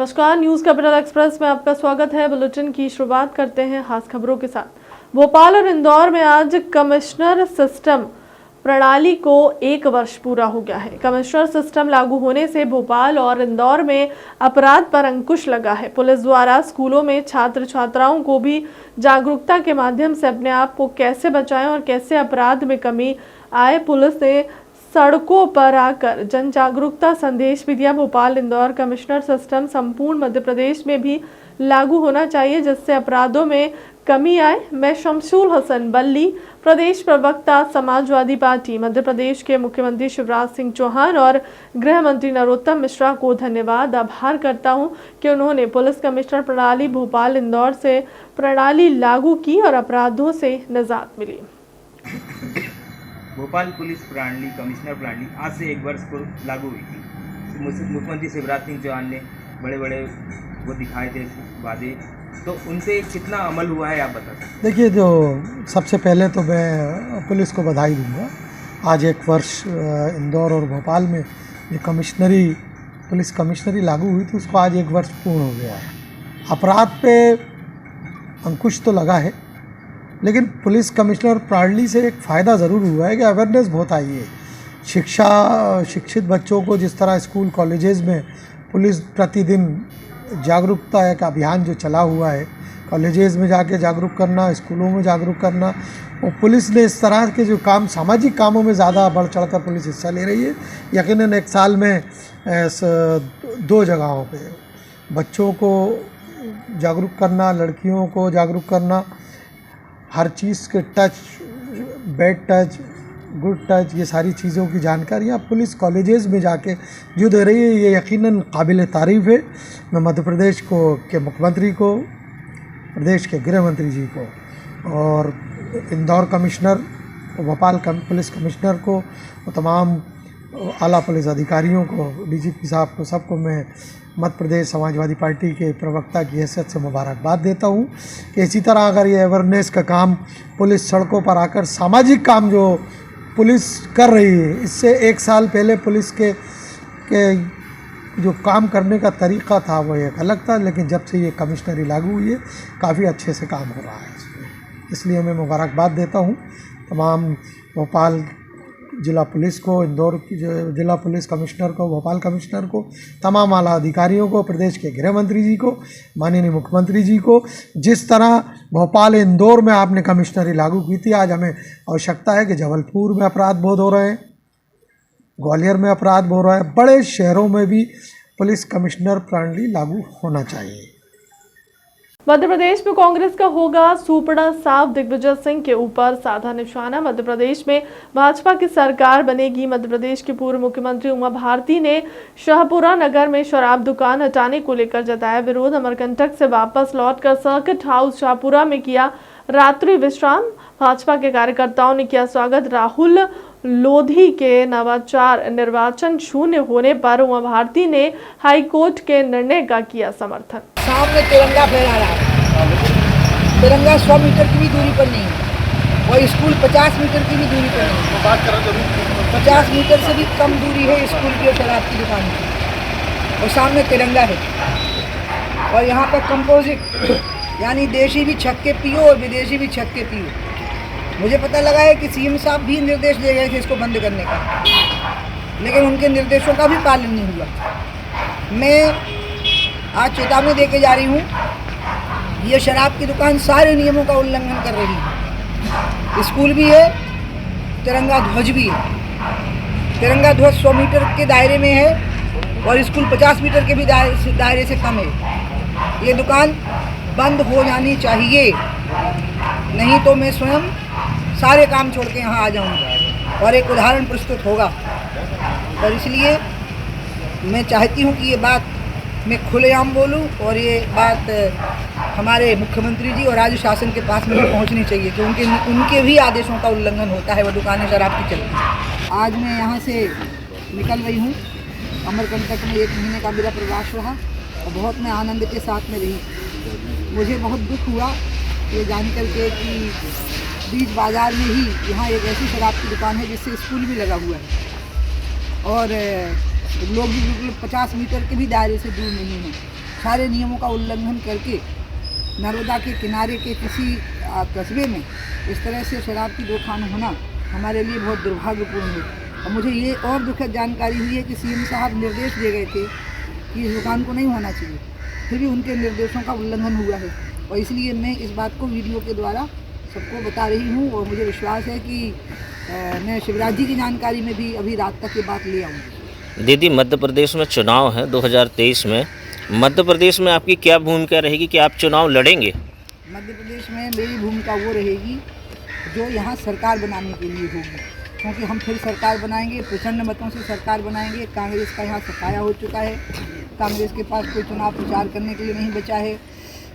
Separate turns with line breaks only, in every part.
नमस्कार, news capital express में आपका स्वागत है। बुलेटिन की शुरुआत करते हैं खास खबरों के साथ। भोपाल और इंदौर में आज कमिश्नर सिस्टम प्रणाली को 1 वर्ष पूरा हो गया है। कमिश्नर सिस्टम लागू होने से भोपाल और इंदौर में अपराध पर अंकुश लगा है। पुलिस द्वारा स्कूलों में छात्र छात्राओं को भी जागरूकता के माध्यम से अपने आप को कैसे बचाएं और कैसे अपराध में कमी आए, पुलिस ने सड़कों पर आकर जन जागरूकता संदेश भी दिया। भोपाल इंदौर कमिश्नर सिस्टम संपूर्ण मध्य प्रदेश में भी लागू होना चाहिए, जिससे अपराधों में कमी आए। मैं शमशुल हसन बल्ली, प्रदेश प्रवक्ता समाजवादी पार्टी मध्य प्रदेश के मुख्यमंत्री शिवराज सिंह चौहान और गृह मंत्री नरोत्तम मिश्रा को धन्यवाद आभार करता हूं कि उन्होंने पुलिस कमिश्नर प्रणाली भोपाल इंदौर से प्रणाली लागू की और अपराधों से निजात मिली।
भोपाल पुलिस प्रणाली कमिश्नर प्रणाली आज से 1 वर्ष पूर्व लागू हुई थी। मुख्यमंत्री शिवराज सिंह चौहान ने बड़े बड़े वो दिखाए थे वादे, तो उनसे कितना अमल हुआ है आप बता सकते?
देखिए, जो सबसे पहले तो मैं पुलिस को बधाई दूंगा। आज 1 वर्ष इंदौर और भोपाल में जो पुलिस कमिश्नरी लागू हुई थी, उसको आज 1 वर्ष पूर्ण हो गया है। अपराध पे अंकुश तो लगा है, लेकिन पुलिस कमिश्नर प्रणाली से एक फ़ायदा ज़रूर हुआ है कि अवेयरनेस बहुत आई है। शिक्षित बच्चों को जिस तरह स्कूल कॉलेजेस में पुलिस प्रतिदिन जागरूकता एक अभियान जो चला हुआ है, कॉलेजेस में जाके जागरूक करना, स्कूलों में जागरूक करना, और पुलिस ने इस तरह के जो काम सामाजिक कामों में ज़्यादा बढ़ चढ़कर पुलिस हिस्सा ले रही है। यकीनन 1 साल में 2 जगहों पे बच्चों को जागरूक करना, लड़कियों को जागरूक करना, हर चीज़ के touch, bad touch, good touch, ये सारी चीज़ों की जानकारियाँ पुलिस कॉलेजेस में जाके जो दे रही है, ये यकीनन काबिल तारीफ़ है। मैं मध्य प्रदेश के मुख्यमंत्री को, प्रदेश के गृह मंत्री जी को और Indore commissioner, Bhopal police commissioner को और तमाम आला पुलिस अधिकारियों को, डीजीपी साहब को, सबको मैं मध्य प्रदेश समाजवादी पार्टी के प्रवक्ता की हैसियत से मुबारकबाद देता हूँ कि इसी तरह अगर ये अवेयरनेस का काम पुलिस सड़कों पर आकर सामाजिक काम जो पुलिस कर रही है, इससे 1 साल पहले पुलिस के जो काम करने का तरीक़ा था वो एक अलग था, लेकिन जब से ये कमिश्नरी लागू हुई है काफ़ी अच्छे से काम हो रहा है इसलिए मैं मुबारकबाद देता हूँ तमाम भोपाल जिला पुलिस को, इंदौर की जिला पुलिस कमिश्नर को, भोपाल कमिश्नर को, तमाम आला अधिकारियों को, प्रदेश के गृह मंत्री जी को, माननीय मुख्यमंत्री जी को। जिस तरह भोपाल इंदौर में आपने कमिश्नरी लागू की थी, आज हमें आवश्यकता है कि जबलपुर में अपराध बहुत हो रहे हैं, ग्वालियर में अपराध हो रहा है, बड़े शहरों में भी पुलिस कमिश्नर प्रणाली लागू होना चाहिए।
मध्य प्रदेश में कांग्रेस का होगा सुपड़ा साफ, दिग्विजय सिंह के ऊपर साधा निशाना। मध्य प्रदेश में भाजपा की सरकार बनेगी। मध्य प्रदेश के पूर्व मुख्यमंत्री उमा भारती ने शाहपुरा नगर में शराब दुकान हटाने को लेकर जताया विरोध। अमरकंटक से वापस लौटकर सर्किट हाउस शाहपुरा में किया रात्रि विश्राम। भाजपा के कार्यकर्ताओं ने किया स्वागत। राहुल लोधी के नवाचार निर्वाचन शून्य होने पर उमा भारती ने हाईकोर्ट के निर्णय का किया समर्थन।
सामने तिरंगा फहरा रहा है, तिरंगा 100 मीटर की भी दूरी पर नहीं है और स्कूल 50 मीटर की भी दूरी पर नहीं है। 50 मीटर से भी कम दूरी है स्कूल की और शराब की दुकान की, और सामने तिरंगा है। और यहाँ पर कंपोजिट यानी देशी भी छक्के पियो और विदेशी भी छक्के पियो। मुझे पता लगा है कि सीएम साहब भी निर्देश दे गए थे इसको बंद करने का, लेकिन उनके निर्देशों का भी पालन नहीं हुआ। मैं आज चेतावनी दे के जा रही हूँ, ये शराब की दुकान सारे नियमों का उल्लंघन कर रही है। स्कूल भी है, तिरंगा ध्वज भी है। तिरंगा ध्वज 100 मीटर के दायरे में है और स्कूल 50 मीटर के भी दायरे से कम है। ये दुकान बंद हो जानी चाहिए, नहीं तो मैं स्वयं सारे काम छोड़ के यहाँ आ जाऊँगा और एक उदाहरण प्रस्तुत होगा। और इसलिए मैं चाहती हूँ कि ये बात मैं खुलेआम बोलूं और ये बात हमारे मुख्यमंत्री जी और राज्य शासन के पास में भी पहुंचनी चाहिए कि उनके भी आदेशों का उल्लंघन होता है, वो दुकानें शराब की चलती हैं। आज मैं यहाँ से निकल रही हूँ। अमरकंटक में 1 महीने का मेरा प्रवास रहा और बहुत मैं आनंद के साथ में रही। मुझे बहुत दुख हुआ ये जान करके कि बीच बाज़ार में ही यहाँ एक ऐसी शराब की दुकान है जिससे स्कूल भी लगा हुआ है और लोग भी बिल्कुल 50 मीटर के भी दायरे से दूर नहीं हैं। सारे नियमों का उल्लंघन करके नर्मदा के किनारे के किसी कस्बे में इस तरह से शराब की दुकान होना हमारे लिए बहुत दुर्भाग्यपूर्ण है। और मुझे ये और दुखद जानकारी हुई है कि सीएम साहब निर्देश दे गए थे कि इस दुकान को नहीं होना चाहिए, फिर भी उनके निर्देशों का उल्लंघन हुआ है। और इसलिए मैं इस बात को वीडियो के द्वारा सबको बता रही हूँ और मुझे विश्वास है कि मैं शिवराज जी की जानकारी में भी अभी रात तक ये बात ले आऊँगी।
दीदी, मध्य प्रदेश में चुनाव है 2023 में, मध्य प्रदेश में आपकी क्या भूमिका रहेगी कि आप चुनाव लड़ेंगे?
मध्य प्रदेश में मेरी भूमिका वो रहेगी जो यहाँ सरकार बनाने के लिए होगी, क्योंकि हम फिर सरकार बनाएंगे, प्रचंड मतों से सरकार बनाएंगे। कांग्रेस का यहाँ सफाया हो चुका है, कांग्रेस के पास कोई चुनाव प्रचार करने के लिए नहीं बचा है।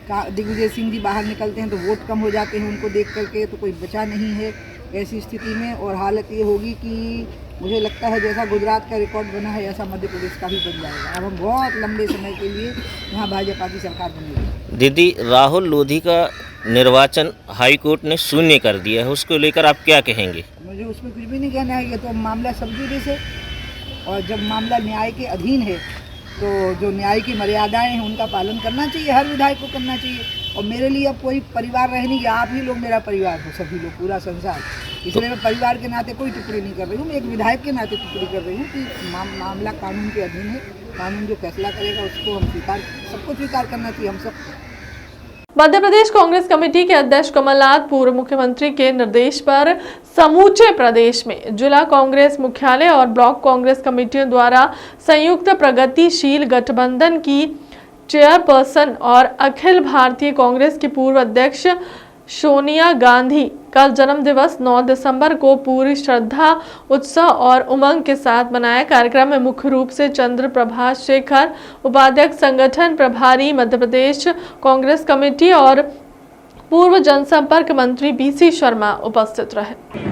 दिग्विजय सिंह जी बाहर निकलते हैं तो वोट कम हो जाते हैं, उनको देख करके तो कोई बचा नहीं है ऐसी स्थिति में। और हालत ये होगी कि मुझे लगता है जैसा गुजरात का रिकॉर्ड बना है ऐसा मध्य प्रदेश का भी बन जाएगा। अब हम बहुत लंबे समय के लिए यहाँ भाजपा की सरकार बनेगी।
दीदी, राहुल लोधी का निर्वाचन हाई कोर्ट ने शून्य कर दिया है, उसको लेकर आप क्या कहेंगे?
मुझे उसमें कुछ भी नहीं कहना है, ये तो मामला सब जुडिस है और जब मामला न्याय के अधीन है तो जो न्याय की मर्यादाएं हैं उनका पालन करना चाहिए, हर विधायक को करना चाहिए। और मेरे लिए अब कोई परिवार रहे नहीं, आप ही लोग मेरा परिवार हो, सभी लोग, पूरा संसार। इसलिए मैं परिवार के नाते कोई टिप्पणी नहीं कर रही हूँ, मैं एक विधायक के नाते टिप्पणी कर रही हूँ कि मामला कानून के अधीन है, कानून जो फैसला करेगा उसको हम सबको स्वीकार करना चाहिए, हम सब।
मध्य प्रदेश कांग्रेस कमेटी के अध्यक्ष कमलनाथ पूर्व मुख्यमंत्री के निर्देश पर समूचे प्रदेश में जिला कांग्रेस मुख्यालय और ब्लॉक कांग्रेस कमेटियों द्वारा संयुक्त प्रगतिशील गठबंधन की चेयरपर्सन और अखिल भारतीय कांग्रेस की पूर्व अध्यक्ष सोनिया गांधी का जन्म दिवस 9 दिसंबर को पूरी श्रद्धा, उत्साह और उमंग के साथ मनाया। कार्यक्रम में मुख्य रूप से चंद्र प्रभाष शेखर, उपाध्यक्ष संगठन प्रभारी मध्य प्रदेश कांग्रेस कमेटी और पूर्व जनसंपर्क मंत्री बीसी शर्मा उपस्थित रहे।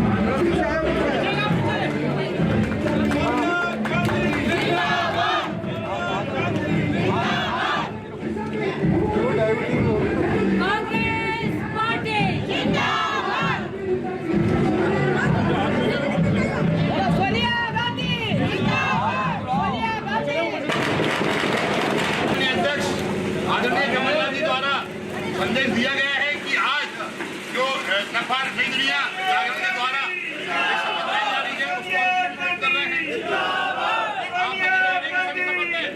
आदरणीय कमलनाथ जी द्वारा संदेश दिया गया है कि आज जो नफार बिजलियां जागरण के द्वारा बताई जा रही है उसको हम कर रहे हैं। आप सभी समझते हैं।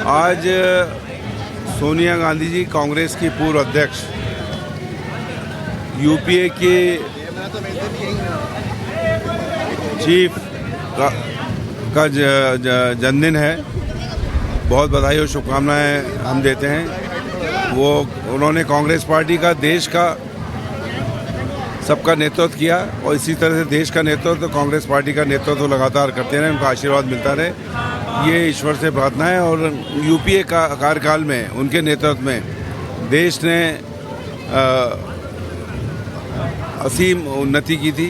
आज सोनिया गांधी जी कांग्रेस की पूर्व अध्यक्ष, यूपीए के चीफ का जन्मदिन है। बहुत बधाई और शुभकामनाएं हम देते हैं। उन्होंने कांग्रेस पार्टी का, देश का, सबका नेतृत्व किया और इसी तरह से देश का नेतृत्व, कांग्रेस पार्टी का नेतृत्व लगातार करते रहे, उनका आशीर्वाद मिलता रहे, ये ईश्वर से प्रार्थना है। और यूपीए का कार्यकाल में उनके नेतृत्व में देश ने असीम उन्नति की थी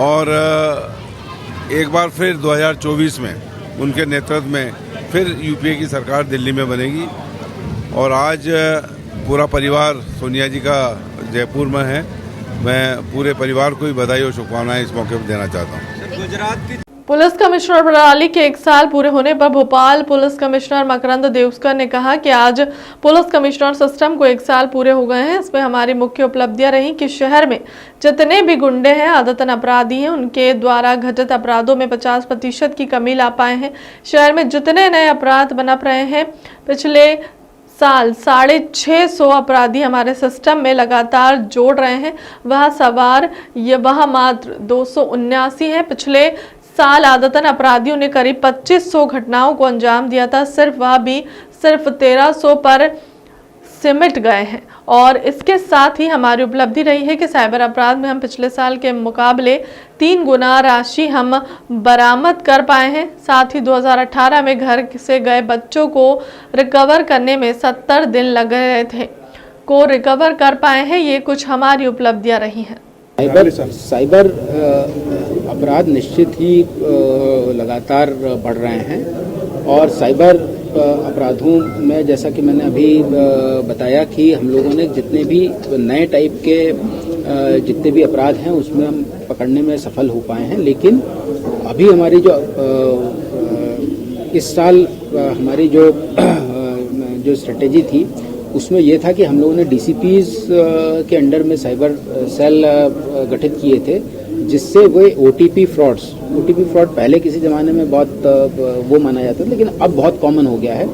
और एक बार फिर 2024 में उनके नेतृत्व में फिर यूपीए की सरकार दिल्ली में बनेगी। और आज पूरा परिवार सोनिया जी का जयपुर में है। मैं पूरे परिवार को ही बधाई और शुभकामनाएं इस मौके पर देना चाहता हूँ।
गुजरात की
पुलिस कमिश्नर प्रणाली के 1 साल पूरे होने पर भोपाल पुलिस कमिश्नर मकरंद देवस्कर ने कहा कि आज पुलिस कमिश्नर सिस्टम को 1 साल पूरे हो गए हैं। इसमें हमारी मुख्य उपलब्धियां रही कि शहर में जितने भी गुंडे हैं, आदतन अपराधी हैं, उनके द्वारा घटित अपराधों में 50% की कमी ला पाए हैं। शहर में जितने नए अपराध बनप रहे हैं, पिछले साल 650 अपराधी हमारे सिस्टम में लगातार जोड़ रहे हैं, वह मात्र 279 है। पिछले साल आदतन अपराधियों ने करीब 2500 घटनाओं को अंजाम दिया था, वह भी सिर्फ 1300 पर सिमट गए हैं। और इसके साथ ही हमारी उपलब्धि रही है कि साइबर अपराध में हम पिछले साल के मुकाबले 3 गुना राशि हम बरामद कर पाए हैं। साथ ही 2018 में घर से गए बच्चों को रिकवर करने में 70 दिन लग गए थे, को रिकवर कर पाए हैं। ये कुछ हमारी उपलब्धियां रही हैं।
साइबर अपराध निश्चित ही लगातार बढ़ रहे हैं और साइबर अपराधों में जैसा कि मैंने अभी बताया कि हम लोगों ने जितने भी नए टाइप के जितने भी अपराध हैं उसमें हम पकड़ने में सफल हो पाए हैं। लेकिन अभी हमारी जो इस साल हमारी जो स्ट्रेटेजी थी उसमें ये था कि हम लोगों ने डीसीपीज के अंडर में साइबर सेल गठित किए थे, जिससे वो ओटीपी फ्रॉड पहले किसी ज़माने में बहुत वो माना जाता था, लेकिन अब बहुत कॉमन हो गया है।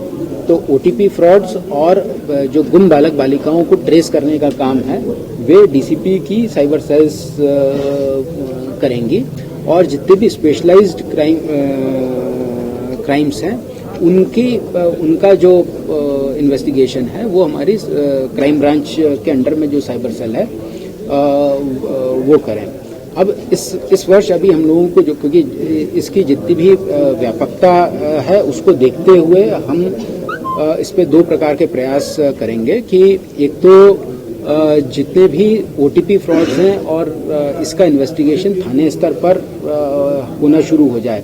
तो ओटीपी फ्रॉड्स और जो गुम बालक बालिकाओं को ट्रेस करने का काम है वे डीसीपी की साइबर सेल्स करेंगी और जितने भी स्पेशलाइज्ड क्राइम्स हैं उनका जो इन्वेस्टिगेशन है वो हमारी क्राइम ब्रांच के अंडर में जो साइबर सेल है वो करें। अब इस वर्ष अभी हम लोगों को क्योंकि इसकी जितनी भी व्यापकता है उसको देखते हुए हम इस पे 2 प्रकार के प्रयास करेंगे कि एक तो जितने भी ओटीपी फ्रॉड्स हैं और इसका इन्वेस्टिगेशन थाने स्तर पर होना शुरू हो जाए।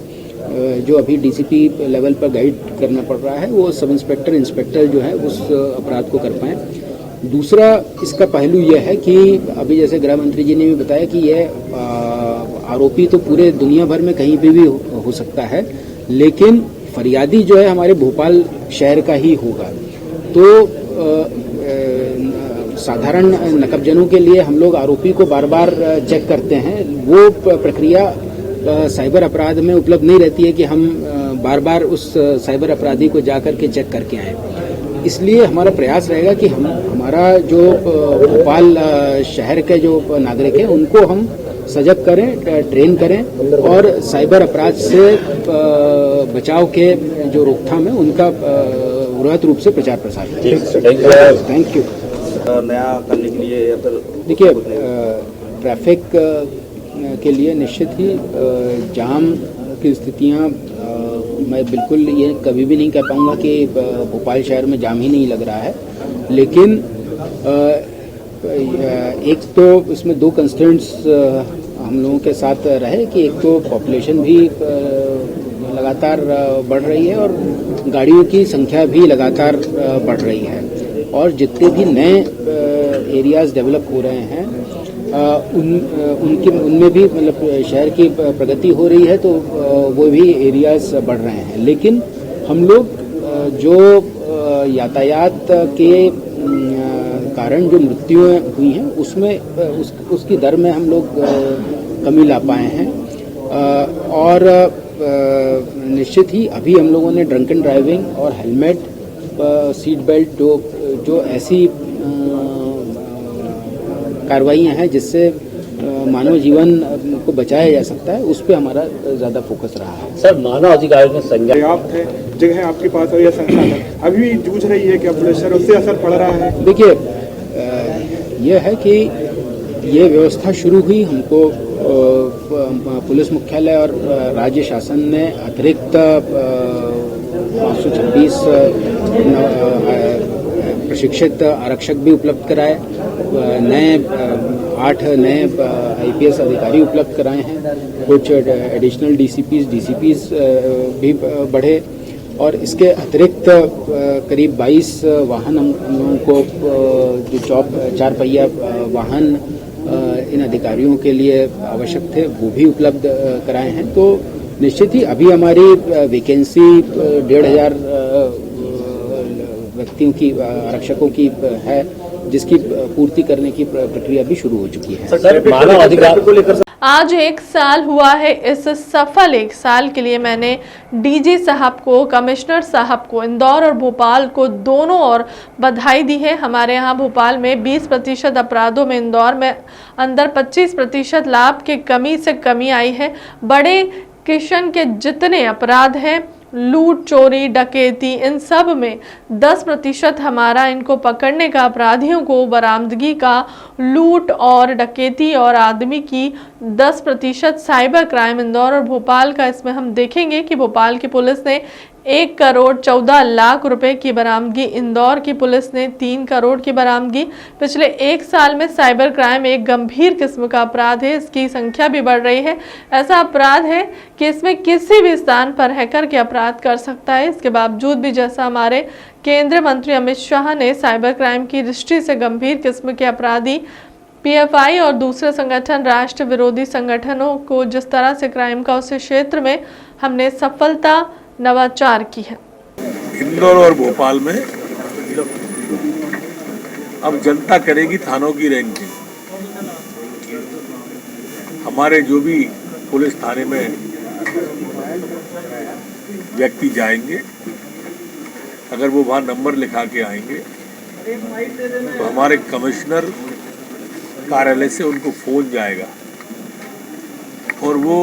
जो अभी डीसीपी लेवल पर गाइड करना पड़ रहा है वो सब इंस्पेक्टर जो है उस अपराध को कर पाएँ। दूसरा इसका पहलू यह है कि अभी जैसे गृह मंत्री जी ने भी बताया कि यह आरोपी तो पूरे दुनिया भर में कहीं भी हो सकता है, लेकिन फरियादी जो है हमारे भोपाल शहर का ही होगा। तो साधारण नकबजनों के लिए हम लोग आरोपी को बार बार चेक करते हैं, वो प्रक्रिया साइबर अपराध में उपलब्ध नहीं रहती है कि हम बार बार उस साइबर अपराधी को जाकर के चेक करके आएँ। इसलिए हमारा प्रयास रहेगा कि हमारा जो भोपाल शहर के जो नागरिक हैं उनको हम सजग करें, ट्रेन करें और साइबर अपराध से बचाव के जो रोकथाम है उनका वृहत रूप से प्रचार प्रसार करें। Thank you.
नया करने के लिए या फिर
देखिए ट्रैफिक के लिए निश्चित ही जाम की स्थितियाँ मैं बिल्कुल ये कभी भी नहीं कह पाऊँगा कि भोपाल शहर में जाम ही नहीं लग रहा है, लेकिन एक तो इसमें 2 कंस्ट्रेंट्स हम लोगों के साथ रहे कि एक तो पॉपुलेशन भी लगातार बढ़ रही है और गाड़ियों की संख्या भी लगातार बढ़ रही है और जितने भी नए एरियाज डेवलप हो रहे हैं उनमें भी मतलब शहर की प्रगति हो रही है, तो वो भी एरियाज बढ़ रहे हैं। लेकिन हम लोग जो यातायात के कारण जो मृत्युएं हुई हैं उसमें उसकी दर में हम लोग कमी ला पाए हैं और निश्चित ही अभी हम लोगों ने ड्रंकन ड्राइविंग और हेलमेट, सीट बेल्ट जो ऐसी कार्रवाइयाँ हैं जिससे मानव जीवन को बचाया जा सकता है, उस पर हमारा ज़्यादा फोकस रहा है।
सर, मानव अधिकारियों ने संज्ञान
पर्याप्त है, जगह आपके पास है या संसाधन अभी भी जूझ रही है, क्या पुलिस सर उससे असर पड़ रहा है?
देखिए यह है कि ये व्यवस्था शुरू हुई, हमको पुलिस मुख्यालय और राज्य शासन ने अतिरिक्त 526 प्रशिक्षित आरक्षक भी उपलब्ध कराए, 8 नए आईपीएस अधिकारी उपलब्ध कराए हैं, कुछ एडिशनल डीसीपीज भी बढ़े और इसके अतिरिक्त करीब 22 वाहन हम लोगों को जो 4 पहिया वाहन इन अधिकारियों के लिए आवश्यक थे वो भी उपलब्ध कराए हैं। तो निश्चित ही अभी हमारी वैकेंसी 1,500 व्यक्तियों की आरक्षकों की है जिसकी पूर्ति करने की प्रक्रिया भी शुरू हो चुकी है।
सर, मानव अधिकार को लेकर
आज 1 साल हुआ है। इस सफल 1 साल के लिए मैंने डीजी साहब को, कमिश्नर साहब को, इंदौर और भोपाल को दोनों और बधाई दी है। हमारे यहाँ भोपाल में 20% अपराधों में, इंदौर में अंदर 25% लाभ के कमी से कमी आई है। बड़े किशन के जितने अपराध हैं, लूट, चोरी, डकैती, इन सब में 10% हमारा इनको पकड़ने का, अपराधियों को बरामदगी का, लूट और डकैती और आदमी की 10% साइबर क्राइम इंदौर और भोपाल का। इसमें हम देखेंगे कि भोपाल की पुलिस ने 1,14,00,000 रुपए की बरामदगी, इंदौर की पुलिस ने 3 करोड़ की बरामदगी। पिछले 1 साल में साइबर क्राइम एक गंभीर किस्म का अपराध है, इसकी संख्या भी बढ़ रही है। ऐसा अपराध है कि इसमें किसी भी स्थान पर हैकर के अपराध कर सकता है। इसके बावजूद भी, जैसा हमारे केंद्रीय मंत्री अमित शाह ने साइबर क्राइम की दृष्टि से गंभीर किस्म के अपराधी पीएफआई और दूसरे संगठन, राष्ट्र विरोधी संगठनों को जिस तरह से क्राइम का उस क्षेत्र में हमने सफलता नवाचार की है।
इंदौर और भोपाल में अब जनता करेगी थानों की रैंकिंग। हमारे जो भी पुलिस थाने में व्यक्ति जाएंगे, अगर वो वहां नंबर लिखा के आएंगे तो हमारे कमिश्नर कार्यालय से उनको फोन जाएगा और वो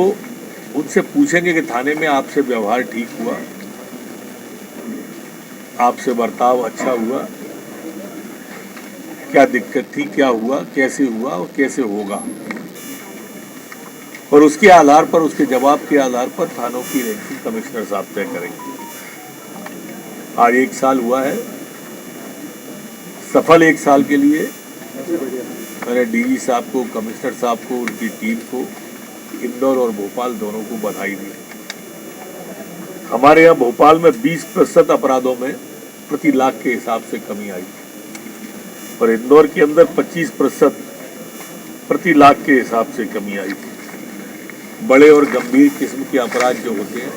उनसे पूछेंगे कि थाने में आपसे व्यवहार ठीक हुआ, आपसे बर्ताव अच्छा हुआ, क्या दिक्कत थी, क्या हुआ, कैसे हुआ और कैसे होगा। और उसके आधार पर, उसके जवाब के आधार पर थानों की रैंकिंग कमिश्नर साहब तय करेंगे। आज 1 साल हुआ है। सफल 1 साल के लिए मैंने डीजी साहब को, कमिश्नर साहब को, उनकी टीम को, इंदौर और भोपाल दोनों को बधाई दी। हमारे यहाँ भोपाल में 20% अपराधों में प्रति लाख के हिसाब से कमी आई और इंदौर के अंदर 25% प्रति लाख के हिसाब से कमी आई। बड़े और गंभीर किस्म के अपराध जो होते हैं,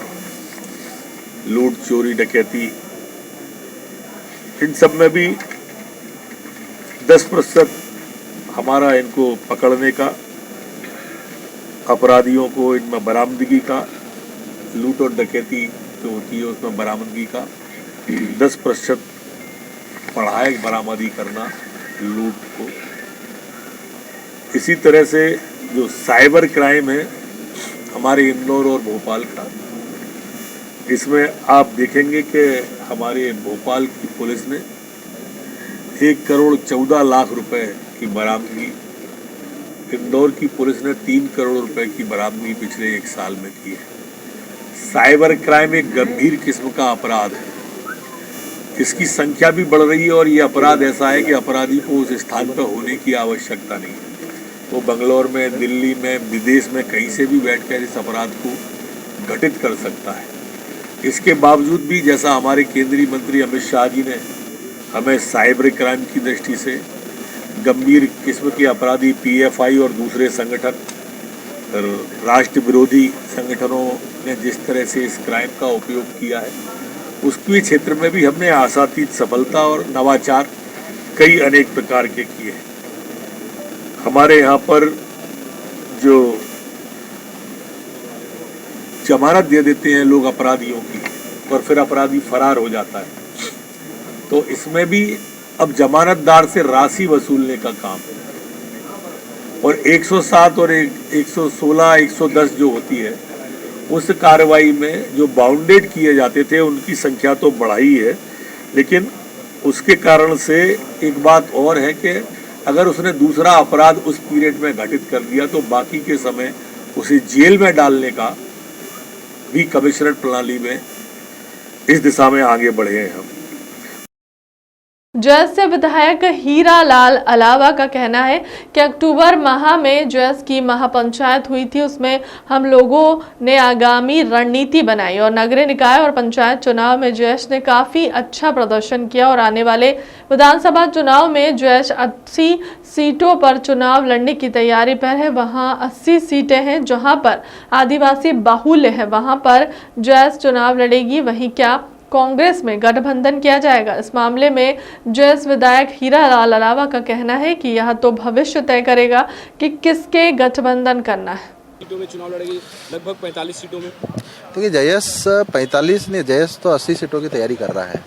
लूट, चोरी, डकैती, इन सब में भी 10% हमारा इनको पकड़ने का, अपराधियों को इनमें बरामदगी का, लूट और डकैती जो होती है उसमें बरामदगी का 10% बढ़ा है, बरामदी करना लूट को। इसी तरह से जो साइबर क्राइम है हमारे इंदौर और भोपाल का, इसमें आप देखेंगे कि हमारे भोपाल की पुलिस ने 1,14,00,000 रुपए की बरामदगी, इंदौर की पुलिस ने 3 करोड़ रुपए की बरामदगी पिछले 1 साल में की है। साइबर क्राइम एक गंभीर किस्म का अपराध है, इसकी संख्या भी बढ़ रही है और ये अपराध ऐसा है कि अपराधी को उस स्थान पर होने की आवश्यकता नहीं है। वो बंगलौर में, दिल्ली में, विदेश में कहीं से भी बैठकर इस अपराध को घटित कर सकता है। इसके बावजूद भी, जैसा हमारे केंद्रीय मंत्री अमित शाह जी ने हमें साइबर क्राइम की दृष्टि से गंभीर किस्म के अपराधी पीएफआई और दूसरे संगठन, राष्ट्र विरोधी संगठनों ने जिस तरह से इस क्राइम का उपयोग किया है, उसके क्षेत्र में भी हमने आशातीत सफलता और नवाचार कई अनेक प्रकार के किए हैं। हमारे यहाँ पर जो जमानत दे देते हैं लोग अपराधियों की और फिर अपराधी फरार हो जाता है, तो इसमें भी अब जमानतदार से राशि वसूलने का काम है। और 107 और 116, 110 जो होती है, उस कार्रवाई में जो बाउंडेड किए जाते थे उनकी संख्या तो बढ़ाई है, लेकिन उसके कारण से एक बात और है कि अगर उसने दूसरा अपराध उस पीरियड में घटित कर दिया तो बाकी के समय उसे जेल में डालने का भी कमिश्नरेट प्रणाली में इस दिशा में आगे बढ़े हैं हम।
जैस से विधायक हीरा लाल अलावा का कहना है कि अक्टूबर माह में जैस की महापंचायत हुई थी, उसमें हम लोगों ने आगामी रणनीति बनाई और नगरीय निकाय और पंचायत चुनाव में जैस ने काफ़ी अच्छा प्रदर्शन किया और आने वाले विधानसभा चुनाव में जैस 80 सीटों पर चुनाव लड़ने की तैयारी पर है। वहां 80 सीटें हैं जहां पर आदिवासी बाहुल्य है, वहां पर जैस चुनाव लड़ेगी। वहीं क्या कांग्रेस में गठबंधन किया जाएगा। इस मामले में जेएस विधायक हीरालाल अलावा का कहना है कि यह तो भविष्य तय करेगा कि किसके गठबंधन करना है।
सीटों में चुनाव लड़ेगी, लगभग 45 सीटों में।
तो ये जेएस 45 नहीं, जेएस तो 80 सीटों की तैयारी कर रहा है।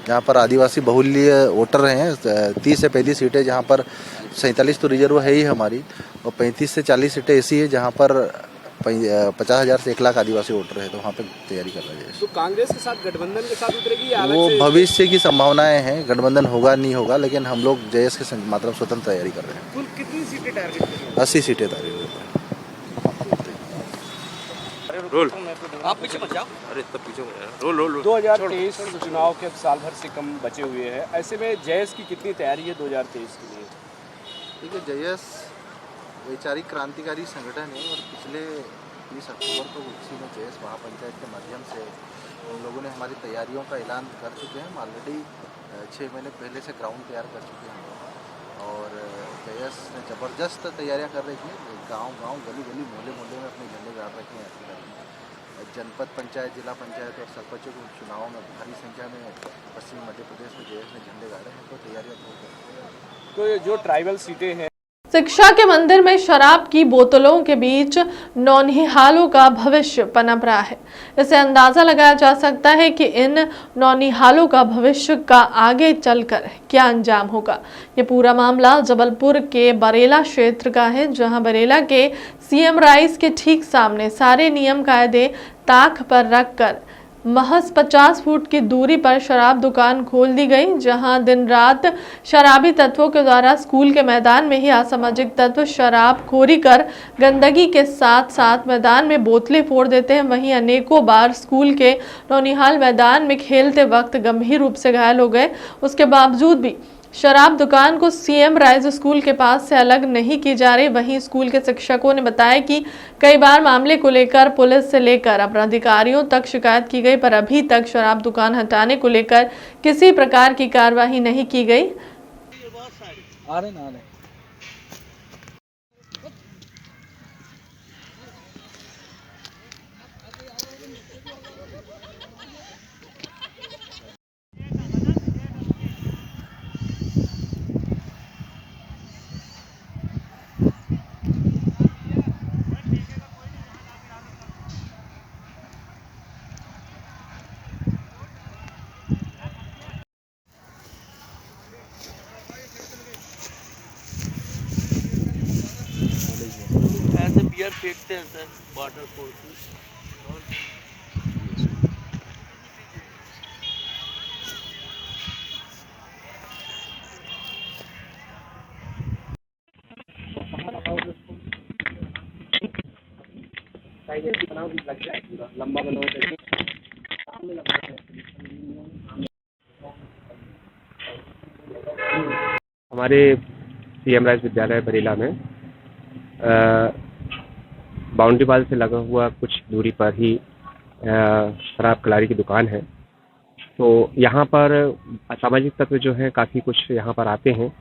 जहाँ पर आदिवासी बहुल्य वोटर हैं, 30 से 35 सीटें, जहाँ पर 47 तो रिजर्व है ही हमारी, और 35 से 40 सीटें ऐसी है जहाँ पर 50,000 से 1 लाख आदिवासी वोटर है, तो वहाँ पे तैयारी कर रहा है।
तो कांग्रेस के साथ गठबंधन के साथ उतरेगी या
वो भविष्य की संभावनाएं हैं, गठबंधन होगा नहीं होगा, लेकिन हम लोग जेएस के मात्र स्वतंत्र तैयारी कर रहे हैं।
कुल कितनी सीटें टारगेट कर रहे हैं?
80 सीटें टारगेट कर रहे हैं।
रोल आप पीछे मत जाओ। अरे तब पीछे 2023 चुनाव के साल भर से कम बचे हुए हैं, ऐसे में जेएस की कितनी तैयारी है 2023 के लिए?
देखिए, जेएस वैचारिक क्रांतिकारी संगठन है और पिछले 30 अक्टूबर को उसी में जेएस महापंचायत के माध्यम से उन लोगों ने हमारी तैयारियों का ऐलान कर चुके हैं। हम ऑलरेडी 6 महीने पहले से ग्राउंड तैयार कर चुके हैं और जेएस ने ज़बरदस्त तैयारियां कर रखी हैं। गांव-गांव, गली-गली, मोहल्ले-मोहल्ले में अपने झंडे गाड़ रखे हैं। जनपद पंचायत, जिला पंचायत और सरपंचों के चुनावों में भारी संख्या में पश्चिमी मध्य प्रदेश में जेएस ने झंडे गाड़े हैं, तो तैयारियां
तो जो ट्राइबल सीटें हैं।
शिक्षा के मंदिर में शराब की बोतलों के बीच नौनिहालों का भविष्य पनप रहा है। इससे अंदाजा लगाया जा सकता है कि इन नौनिहालों का भविष्य का आगे चलकर क्या अंजाम होगा। ये पूरा मामला जबलपुर के बरेला क्षेत्र का है, जहां बरेला के सीएम राइस के ठीक सामने सारे नियम कायदे ताक पर रखकर महज 50 फुट की दूरी पर शराब दुकान खोल दी गई, जहां दिन रात शराबी तत्वों के द्वारा स्कूल के मैदान में ही असामाजिक तत्व शराब खोरी कर गंदगी के साथ साथ मैदान में बोतलें फोड़ देते हैं। वहीं अनेकों बार स्कूल के नौनिहाल मैदान में खेलते वक्त गंभीर रूप से घायल हो गए। उसके बावजूद भी शराब दुकान को सीएम राइज स्कूल के पास से अलग नहीं की जा रही। वहीं स्कूल के शिक्षकों ने बताया कि कई बार मामले को लेकर पुलिस से लेकर अपराधिकारियों तक शिकायत की गई, पर अभी तक शराब दुकान हटाने को लेकर किसी प्रकार की कार्रवाई नहीं की गई।
ऐसे बियर फेंकते हैं सर, वाटर फोड़ के।
लंबा
हमारे सीएम राइस विद्यालय बरेला में बाउंड्री वाल से लगा हुआ कुछ दूरी पर ही शराब कलारी की दुकान है। तो यहाँ पर असामाजिक तत्व जो है काफ़ी कुछ यहाँ पर आते हैं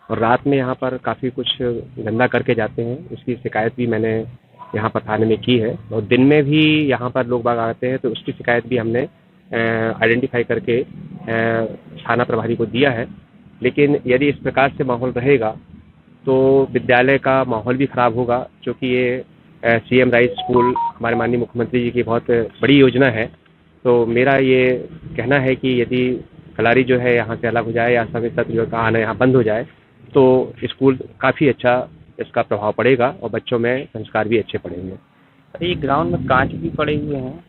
और रात में यहाँ पर काफ़ी कुछ गंदा करके जाते हैं। उसकी शिकायत भी मैंने यहाँ पर थाने में की है और दिन में भी यहाँ पर लोग बाग आते हैं, तो उसकी शिकायत भी हमने आइडेंटिफाई करके थाना प्रभारी को दिया है। लेकिन यदि इस प्रकार से माहौल रहेगा तो विद्यालय का माहौल भी ख़राब होगा, क्योंकि ये सीएम राइस स्कूल हमारे माननीय मुख्यमंत्री जी की बहुत बड़ी योजना है। तो मेरा ये कहना है कि यदि कलारी जो है यहाँ से अलग हो जाए या सभी तत्व का आना यहाँ बंद हो जाए तो स्कूल काफ़ी अच्छा इसका प्रभाव पड़ेगा और बच्चों में संस्कार भी अच्छे पड़ेंगे।
ये ग्राउंड में कांच भी पड़े हुए हैं,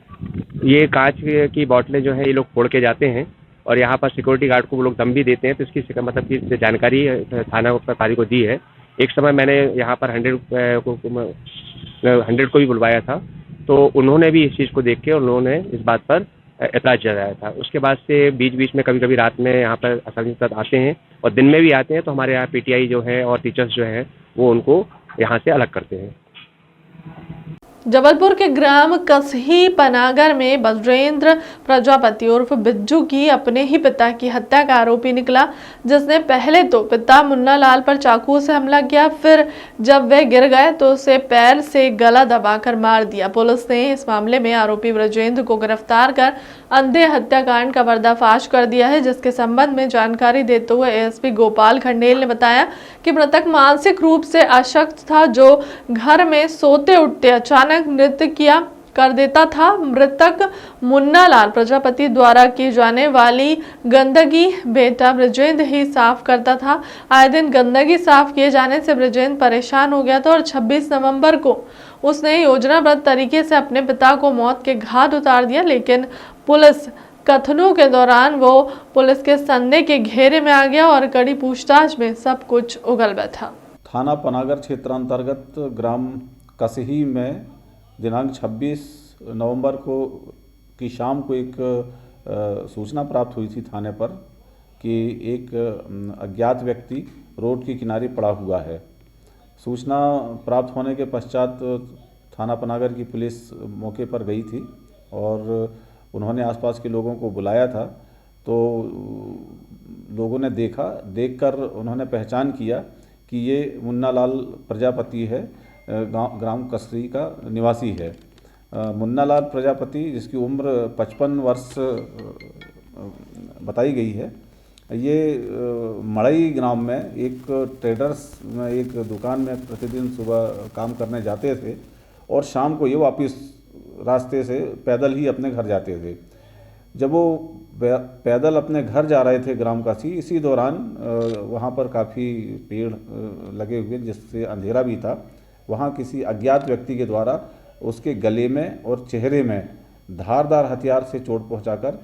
ये कांच की बोतलें जो है ये लोग फोड़ के जाते हैं और यहाँ पर सिक्योरिटी गार्ड को वो लोग दम भी देते हैं। तो इसकी मतलब की जानकारी थाना प्रभारी को दी है। एक समय मैंने यहाँ पर 100 को भी बुलवाया था, तो उन्होंने भी इस चीज़ को देख के उन्होंने इस बात पर एतराज़ जताया था। उसके बाद से बीच बीच में कभी कभी रात में यहाँ पर असामाजिक आते हैं और दिन में भी आते हैं, तो हमारे यहाँ पीटीआई जो है और टीचर्स जो हैं वो उनको यहाँ से अलग करते हैं।
जबलपुर के ग्राम कसही पनागर में बजरेंद्र प्रजापति उर्फ बिज्जू की अपने ही पिता की हत्या का आरोपी निकला, जिसने पहले तो पिता मुन्ना लाल पर चाकू से हमला किया, फिर जब वे गिर गए तो उसे पैर से गला दबाकर मार दिया। पुलिस ने इस मामले में आरोपी बजरेंद्र को गिरफ्तार कर अंधे हत्याकांड का पर्दाफाश कर दिया है, जिसके संबंध में जानकारी देते हुए एएसपी गोपाल खंडेल ने बताया कि मृतक मानसिक रूप से अशक्त था, जो घर में सोते उठते अचानक नृत्य किया कर देता था। मृतक मुन्ना लाल प्रजापति द्वारा की जाने वाली गंदगी बेटा ब्रजेंद्र ही साफ करता था। आए दिन गंदगी साफ किए जाने से ब्रजेंद्र परेशान हो गया था और 26 नवंबर को उसने योजनाबद्ध तरीके से अपने पिता को मौत के घाट उतार दिया, लेकिन पुलिस कथनों के दौरान वो पुलिस के संदेह के घेरे में आ गया और कड़ी पूछताछ में सब कुछ उगल बैठा।
थाना पनागर क्षेत्रांतर्गत ग्राम कसही में दिनांक 26 नवंबर को की शाम को एक सूचना प्राप्त हुई थी थाने पर कि एक अज्ञात व्यक्ति रोड के किनारे पड़ा हुआ है। सूचना प्राप्त होने के पश्चात थाना पनागर की पुलिस मौके पर गई थी और उन्होंने आसपास के लोगों को बुलाया था, तो लोगों ने देखकर उन्होंने पहचान किया कि ये मुन्ना लाल प्रजापति है, ग्राम कसरी का निवासी है। मुन्ना लाल प्रजापति, जिसकी उम्र 55 वर्ष बताई गई है, ये मड़ई ग्राम में एक ट्रेडर्स में एक दुकान में प्रतिदिन सुबह काम करने जाते थे और शाम को ये वापस रास्ते से पैदल ही अपने घर जाते थे। जब वो पैदल अपने घर जा रहे थे ग्राम काशी, इसी दौरान वहाँ पर काफ़ी पेड़ लगे हुए जिससे अंधेरा भी था। वहाँ किसी अज्ञात व्यक्ति के द्वारा उसके गले में और चेहरे में धारदार हथियार से चोट पहुंचाकर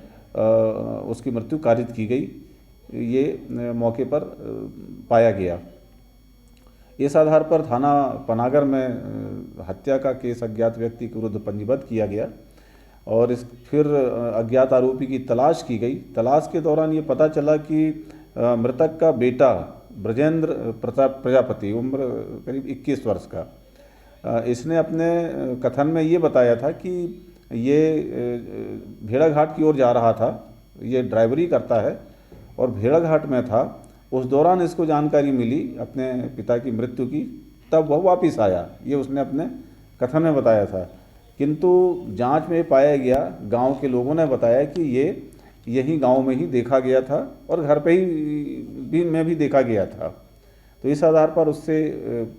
उसकी मृत्यु कारित की गई, ये मौके पर पाया गया। इस आधार पर थाना पनागर में हत्या का केस अज्ञात व्यक्ति के विरुद्ध पंजीबद्ध किया गया और फिर अज्ञात आरोपी की तलाश की गई। तलाश के दौरान ये पता चला कि मृतक का बेटा ब्रजेंद्र प्रजापति, उम्र करीब 21 वर्ष का, इसने अपने कथन में ये बताया था कि ये भेड़ाघाट की ओर जा रहा था, ये ड्राइवरी करता है और भेड़ाघाट में था। उस दौरान इसको जानकारी मिली अपने पिता की मृत्यु की, तब वह वापस आया, ये उसने अपने कथन में बताया था। किंतु जांच में पाया गया, गांव के लोगों ने बताया कि ये यही गांव में ही देखा गया था और घर पे ही में भी देखा गया था। तो इस आधार पर उससे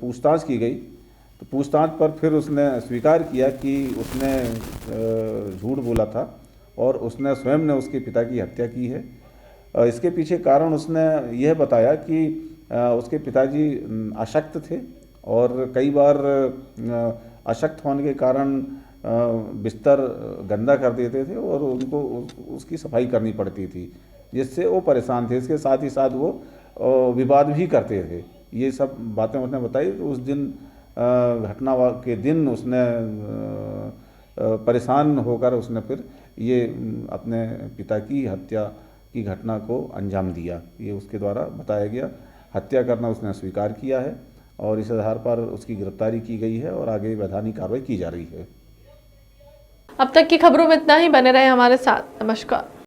पूछताछ की गई, तो पूछताछ पर फिर उसने स्वीकार किया कि उसने झूठ बोला था और उसने स्वयं ने उसके पिता की हत्या की है। इसके पीछे कारण उसने यह बताया कि उसके पिताजी अशक्त थे और कई बार अशक्त होने के कारण बिस्तर गंदा कर देते थे और उनको उसकी सफाई करनी पड़ती थी, जिससे वो परेशान थे। इसके साथ ही साथ वो विवाद भी करते थे। ये सब बातें उसने बताई। तो उस दिन घटना के दिन उसने परेशान होकर उसने फिर ये अपने पिता की हत्या की घटना को अंजाम दिया, ये उसके द्वारा बताया गया। हत्या करना उसने स्वीकार किया है और इस आधार पर उसकी गिरफ्तारी की गई है और आगे वैधानिक कार्रवाई की जा रही है।
अब तक की खबरों में इतना ही। बने रहे हमारे साथ। नमस्कार।